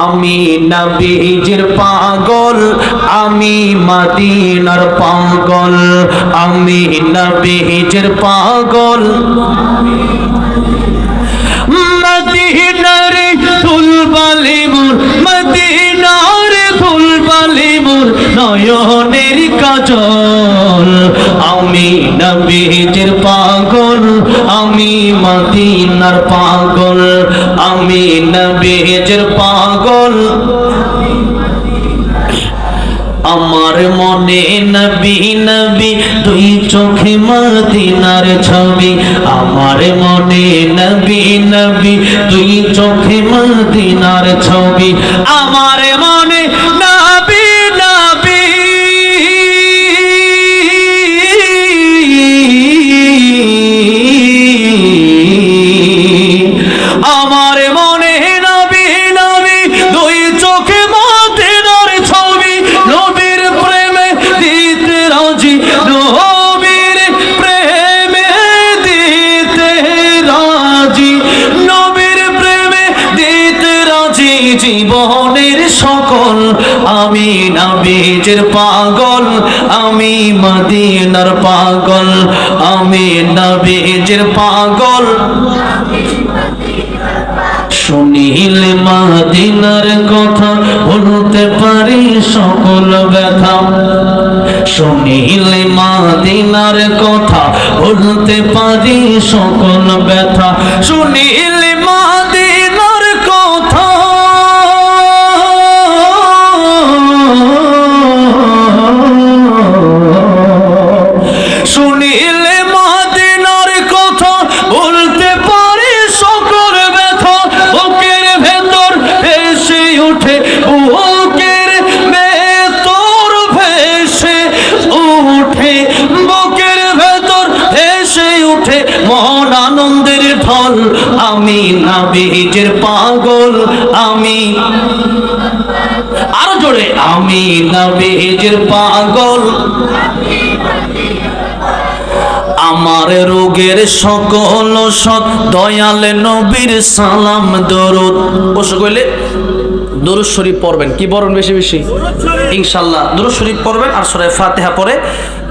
আমি নবীজির পাগল, আমি মদিনার পাগল। আমি নবীজির পাগল, মদিনার ধুলবালি মোর, মদিনার ধুলবালি মোর নয়নের কাজল। আমি নবীজির পাগল, আমি মদিনার পাগল। আমি নবীজির পাগল, আমার মনে নবী নবী দুই চোখে মদিনার ছবি। আমার মনে নবী নবী দুই চোখে মদিনার ছবি। আমার মনে নবী নবী, আমার মনে নবী নবী দুই চোখে মদিনার ছবি। নবীর প্রেমে দিতে রাজি, নবীর প্রেমে দিতে রাজি, নবীর প্রেমে দিতে রাজি জীবনের সকল। আমি নবীজির পাগল, আমি মদিনার পাগল। আমি নবীজির পাগল, শুনিলে মদিনার কথা ভুলতে পারি সকল ব্যথা। শুনিলে মদিনার কথা ভুলতে পারি সকল ব্যথা। শুনিলে মদিনার কথা, শুনিলে মদিনার কথা ভুলতে পারি সকল ব্যথা। বুকের ভেতর ভেসে উঠে, বুকের ভেতর ভেসে উঠে, বুকের ভেতর ভেসে উঠে মন আনন্দের ঢল। আমি নবীজির পাগল, আমি আরো জোরে, আমি নবীজির পাগল। আমার রোগের সকল সৎ দয়াল নবীর সালাম দরুদ। বসে কইলে দরুদ শরীফ পড়বেন। কি পড়বেন বেশি বেশি ইনশাআল্লাহ? দরুদ শরীফ পড়বেন আর সূরা ফাতিহা পড়ে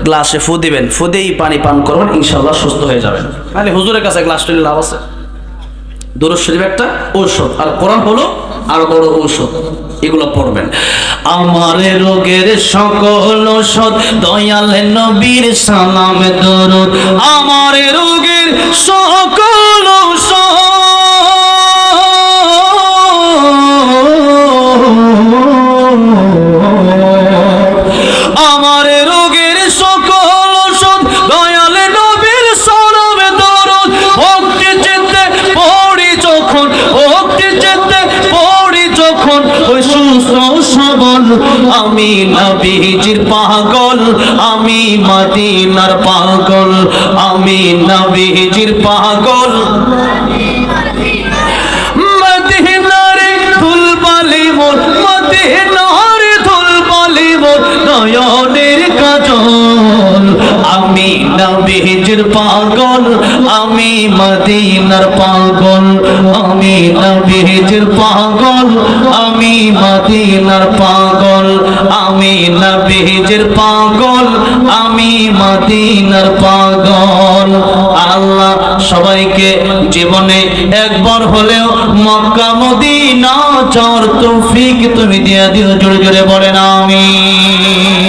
গ্লাসে ফু দিবেন। ফু দিয়েই পানি পান করবেন, ইনশাআল্লাহ সুস্থ হয়ে যাবেন। তাহলে হুজুরের কাছে গ্লাস নিলে লাভ আছে। দরুদ শরীফ একটা ঔষধ, আর কোরআন হলো আরো বড় ঔষধ। এগুলো পড়বেন। আমার রোগের সকল ঔষধ দয়াল নবীর সালাম দরুদ। আমার রোগের সকল ঔষধ, আমার রোগের সকল ঔষধ দয়াল নবীর সালাম দরুদ। ভক্তি চিত্তে পড়ি যখন, ভক্তি চিত্তে পড়ি যখন ওই সুস্থ সবল। আমি নবীজির পাগল, আমি মদিনার পাগল। আমি নবীজির পাগল, মদিনার ধুলবালি মোর, মদিনার ধুলবালি মোর নয়নের কাজল। আমি নবীজির পাগল, আমি মদিনার পাগল। আমি নবীজির পাগল, আমি মদিনার পাগল। আমি নবীজির পাগল, আমি মদিনার পাগল। আল্লাহ সবাইকে জীবনে একবার হলেও মক্কা মদিনা যাওয়ার তৌফিক তুমি দিয়া দিও। জোরে জোরে বলেন আমিন।